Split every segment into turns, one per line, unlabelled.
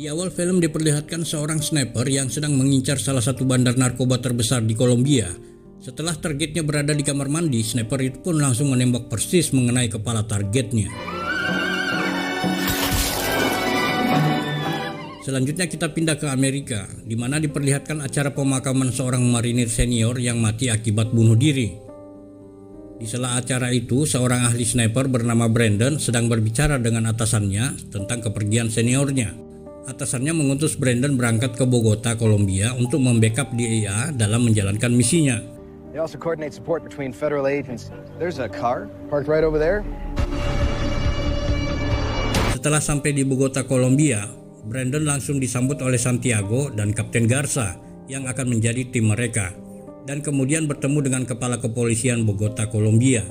Di awal film diperlihatkan seorang sniper yang sedang mengincar salah satu bandar narkoba terbesar di Kolombia. Setelah targetnya berada di kamar mandi, sniper itu pun langsung menembak persis mengenai kepala targetnya. Selanjutnya kita pindah ke Amerika, di mana diperlihatkan acara pemakaman seorang marinir senior yang mati akibat bunuh diri. Di sela acara itu, seorang ahli sniper bernama Brandon sedang berbicara dengan atasannya tentang kepergian seniornya. Atasannya mengutus Brandon berangkat ke Bogota, Kolombia untuk membackup DEA dalam menjalankan misinya.
They also coordinate support between federal agents. There's a car parked right over there.
Setelah sampai di Bogota, Kolombia, Brandon langsung disambut oleh Santiago dan Kapten Garza yang akan menjadi tim mereka, dan kemudian bertemu dengan kepala kepolisian Bogota, Kolombia.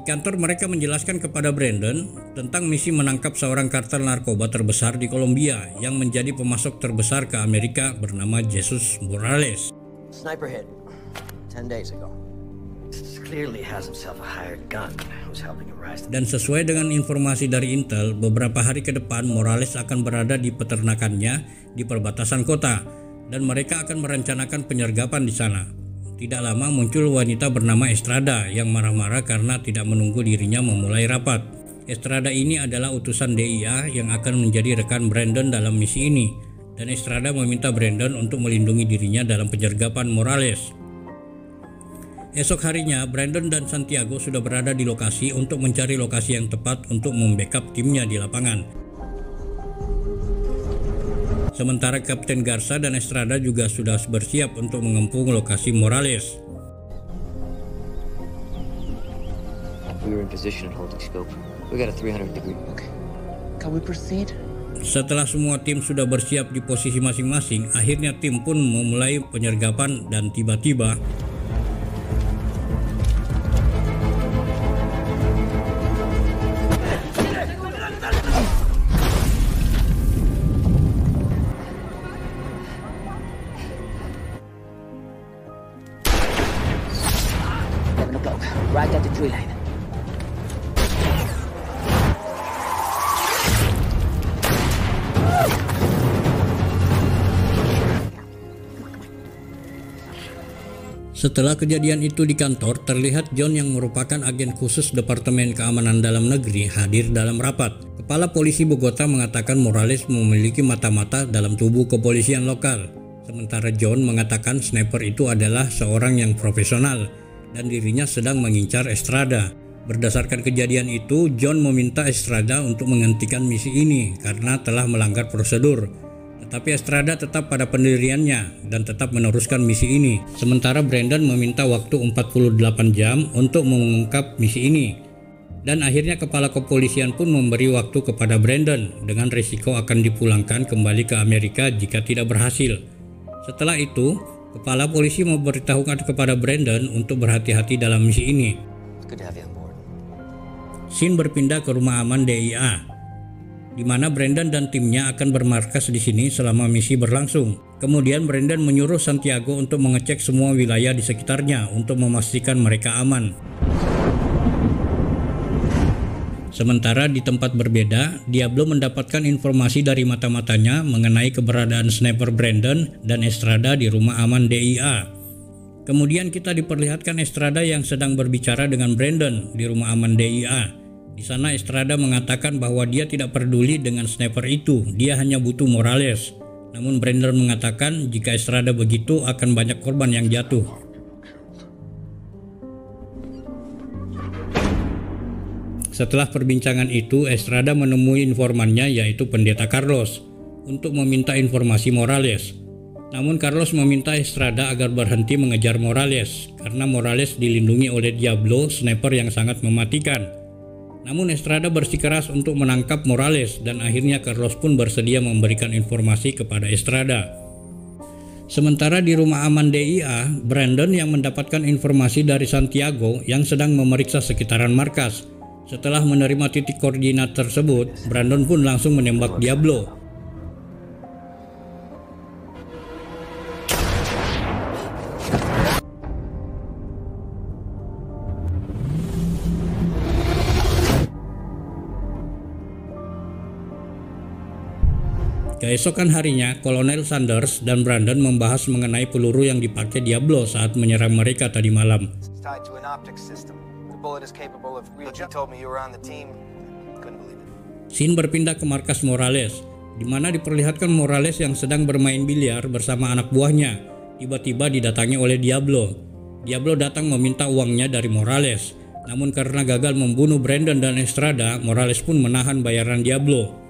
Di kantor mereka menjelaskan kepada Brandon tentang misi menangkap seorang kartel narkoba terbesar di Kolombia yang menjadi pemasok terbesar ke Amerika bernama Jesus Morales.
Sniper hit 10 days ago. Clearly has himself a hired gun who's helping him rise.
Dan sesuai dengan informasi dari Intel, beberapa hari ke depan Morales akan berada di peternakannya di perbatasan kota dan mereka akan merencanakan penyergapan di sana. Tidak lama muncul wanita bernama Estrada yang marah-marah karena tidak menunggu dirinya memulai rapat. Estrada ini adalah utusan DEA yang akan menjadi rekan Brandon dalam misi ini, dan Estrada meminta Brandon untuk melindungi dirinya dalam penyergapan Morales. Esok harinya, Brandon dan Santiago sudah berada di lokasi untuk mencari lokasi yang tepat untuk membackup timnya di lapangan. Sementara Kapten Garza dan Estrada juga sudah bersiap untuk mengepung lokasi Morales.
We were in position and holding scope. We got a 300-degree look. Can we proceed?
Setelah semua tim sudah bersiap di posisi masing-masing, akhirnya tim pun memulai penyergapan dan tiba-tiba
Right at the tree line.
Setelah kejadian itu di kantor, terlihat John yang merupakan agen khusus Departemen Keamanan Dalam Negeri hadir dalam rapat. Kepala Polisi Bogota mengatakan Morales memiliki mata-mata dalam tubuh kepolisian lokal. Sementara John mengatakan sniper itu adalah seorang yang profesional dan dirinya sedang mengincar Estrada. Berdasarkan kejadian itu, John meminta Estrada untuk menghentikan misi ini karena telah melanggar prosedur. Tetapi Estrada tetap pada pendiriannya dan tetap meneruskan misi ini. Sementara Brandon meminta waktu 48 jam untuk mengungkap misi ini. Dan akhirnya kepala kepolisian pun memberi waktu kepada Brandon dengan risiko akan dipulangkan kembali ke Amerika jika tidak berhasil. Setelah itu, kepala polisi memberitahukan kepada Brandon untuk berhati-hati dalam misi ini. Scene berpindah ke rumah aman DEA, di mana Brandon dan timnya akan bermarkas di sini selama misi berlangsung. Kemudian Brandon menyuruh Santiago untuk mengecek semua wilayah di sekitarnya untuk memastikan mereka aman. Sementara di tempat berbeda, Diablo mendapatkan informasi dari mata-matanya mengenai keberadaan sniper Brandon dan Estrada di rumah aman DEA. Kemudian kita diperlihatkan Estrada yang sedang berbicara dengan Brandon di rumah aman DEA. Di sana Estrada mengatakan bahwa dia tidak peduli dengan sniper itu, dia hanya butuh Morales. Namun Brandon mengatakan jika Estrada begitu akan banyak korban yang jatuh. Setelah perbincangan itu, Estrada menemui informannya yaitu Pendeta Carlos untuk meminta informasi Morales. Namun Carlos meminta Estrada agar berhenti mengejar Morales karena Morales dilindungi oleh Diablo, sniper yang sangat mematikan. Namun Estrada bersikeras untuk menangkap Morales dan akhirnya Carlos pun bersedia memberikan informasi kepada Estrada. Sementara di rumah aman DEA, Brandon yang mendapatkan informasi dari Santiago yang sedang memeriksa sekitaran markas. Setelah menerima titik koordinat tersebut, Brandon pun langsung menembak Diablo. Keesokan harinya, Kolonel Sanders dan Brandon membahas mengenai peluru yang dipakai Diablo saat menyerang mereka tadi malam.
Tied to an optics system. The bullet is capable of reaching. You told me you were on the team. Couldn't believe it.
Scene berpindah ke markas Morales, di mana diperlihatkan Morales yang sedang bermain biliar bersama anak buahnya. Tiba-tiba didatangi oleh Diablo. Diablo datang meminta uangnya dari Morales. Namun karena gagal membunuh Brandon dan Estrada, Morales pun menahan bayaran Diablo.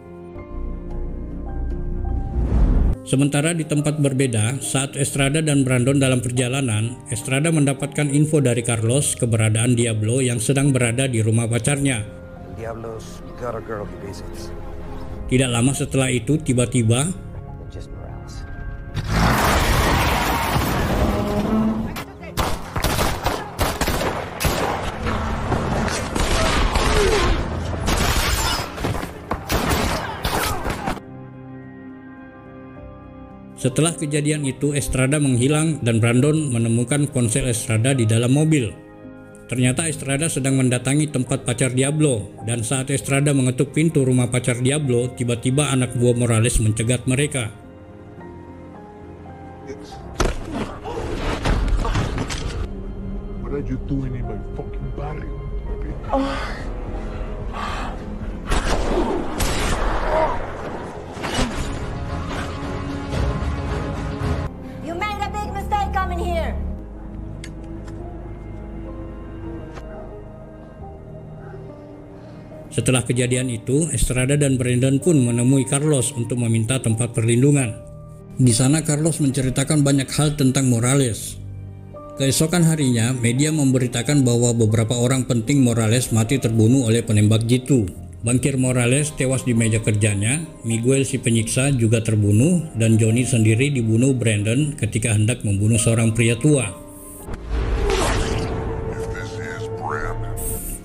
Sementara di tempat berbeda, saat Estrada dan Brandon dalam perjalanan, Estrada mendapatkan info dari Carlos keberadaan Diablo yang sedang berada di rumah pacarnya.
Diablo's got a girl he visits.
Tidak lama setelah itu, tiba-tiba
Just Morales.
Setelah kejadian itu, Estrada menghilang dan Brandon menemukan ponsel Estrada di dalam mobil. Ternyata Estrada sedang mendatangi tempat pacar Diablo, dan saat Estrada mengetuk pintu rumah pacar Diablo, tiba-tiba anak buah Morales mencegat mereka.
What are you doing in my fucking body?
You made a big mistake coming here.
Setelah kejadian itu, Estrada dan Brandon pun menemui Carlos untuk meminta tempat perlindungan. Di sana Carlos menceritakan banyak hal tentang Morales. Keesokan harinya, media memberitakan bahwa beberapa orang penting Morales mati terbunuh oleh penembak jitu. Bankir Morales tewas di meja kerjanya, Miguel si penyiksa juga terbunuh, dan Johnny sendiri dibunuh Brandon ketika hendak membunuh seorang pria tua.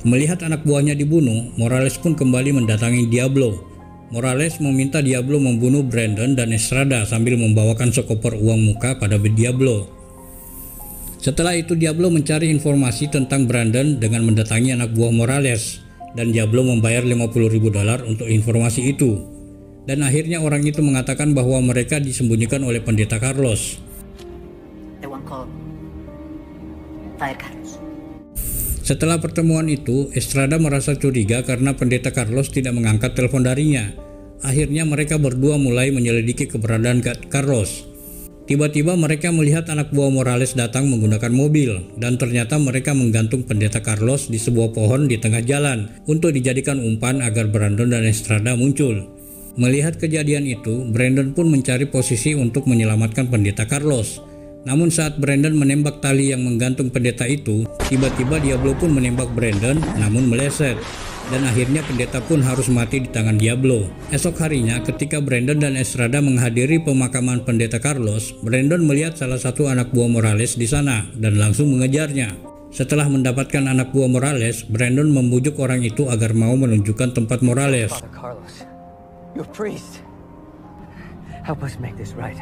Melihat anak buahnya dibunuh, Morales pun kembali mendatangi Diablo. Morales meminta Diablo membunuh Brandon dan Estrada sambil membawakan sekoper uang muka pada Diablo. Setelah itu Diablo mencari informasi tentang Brandon dengan mendatangi anak buah Morales, dan Diablo membayar $50.000 untuk informasi itu. Dan akhirnya orang itu mengatakan bahwa mereka disembunyikan oleh pendeta Carlos.
The one called Fire Carlos.
Setelah pertemuan itu, Estrada merasa curiga karena pendeta Carlos tidak mengangkat telepon darinya. Akhirnya mereka berdua mulai menyelidiki keberadaan Carlos. Tiba-tiba mereka melihat anak buah Morales datang menggunakan mobil, dan ternyata mereka menggantung pendeta Carlos di sebuah pohon di tengah jalan untuk dijadikan umpan agar Brandon dan Estrada muncul. Melihat kejadian itu, Brandon pun mencari posisi untuk menyelamatkan pendeta Carlos. Namun saat Brandon menembak tali yang menggantung pendeta itu, tiba-tiba Diablo pun menembak Brandon namun meleset. Dan akhirnya pendeta pun harus mati di tangan Diablo. Esok harinya ketika Brandon dan Estrada menghadiri pemakaman pendeta Carlos, Brandon melihat salah satu anak buah Morales di sana dan langsung mengejarnya. Setelah mendapatkan anak buah Morales, Brandon membujuk orang itu agar mau menunjukkan tempat Morales.
Father Carlos, you're a priest. Help us make this right.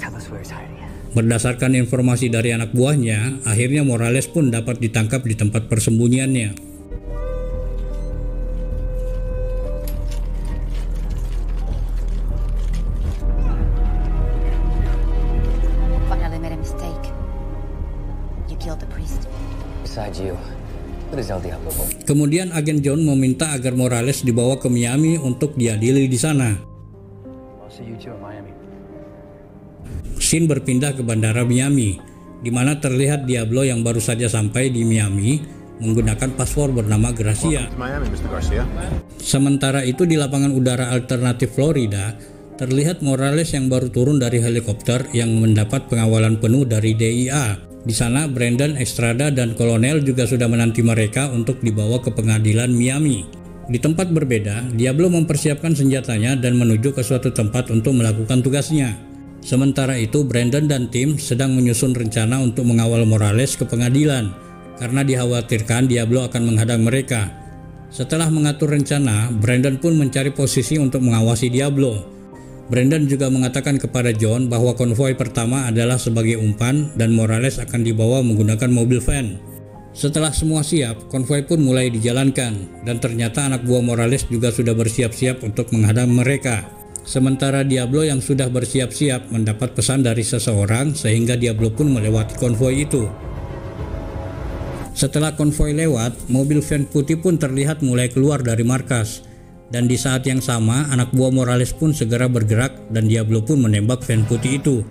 Tell us where he's hiding.
Berdasarkan informasi dari anak buahnya, akhirnya Morales pun dapat ditangkap di tempat persembunyiannya.
Finally made a mistake. You killed the priest.
Besides you, what is El Diablo?
Kemudian agen John meminta agar Morales dibawa ke Miami untuk diadili di sana.
I'll see you two in Miami.
Scene berpindah ke bandara Miami, di mana terlihat Diablo yang baru saja sampai di Miami menggunakan paspor bernama Gracia.
Miami, Mr. Garcia.
Sementara itu di lapangan udara alternatif Florida, terlihat Morales yang baru turun dari helikopter yang mendapat pengawalan penuh dari DIA. Di sana Brandon, Estrada, dan Kolonel juga sudah menanti mereka untuk dibawa ke pengadilan Miami. Di tempat berbeda, Diablo mempersiapkan senjatanya dan menuju ke suatu tempat untuk melakukan tugasnya. Sementara itu, Brandon dan tim sedang menyusun rencana untuk mengawal Morales ke pengadilan karena dikhawatirkan Diablo akan menghadang mereka. Setelah mengatur rencana, Brandon pun mencari posisi untuk mengawasi Diablo. Brandon juga mengatakan kepada John bahwa konvoi pertama adalah sebagai umpan dan Morales akan dibawa menggunakan mobil van. Setelah semua siap, konvoi pun mulai dijalankan dan ternyata anak buah Morales juga sudah bersiap-siap untuk menghadang mereka. Sementara Diablo yang sudah bersiap-siap mendapat pesan dari seseorang sehingga Diablo pun melewati konvoi itu. Setelah konvoi lewat, mobil van putih pun terlihat mulai keluar dari markas. Dan di saat yang sama, anak buah Morales pun segera bergerak dan Diablo pun menembak van putih itu.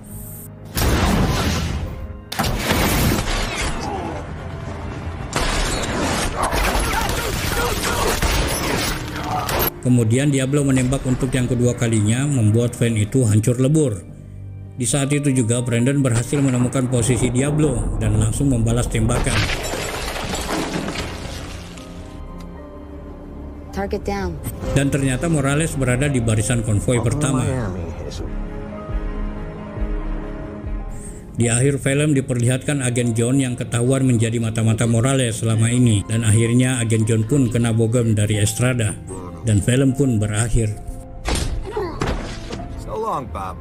Kemudian Diablo menembak untuk yang kedua kalinya, membuat van itu hancur lebur. Di saat itu juga Brandon berhasil menemukan posisi Diablo dan langsung membalas tembakan.
Target down.
Dan ternyata Morales berada di barisan konvoi pertama. Di akhir film diperlihatkan agen John yang ketahuan menjadi mata-mata Morales selama ini, dan akhirnya agen John pun kena bogem dari Estrada. Dan film pun berakhir.
So long, Bob.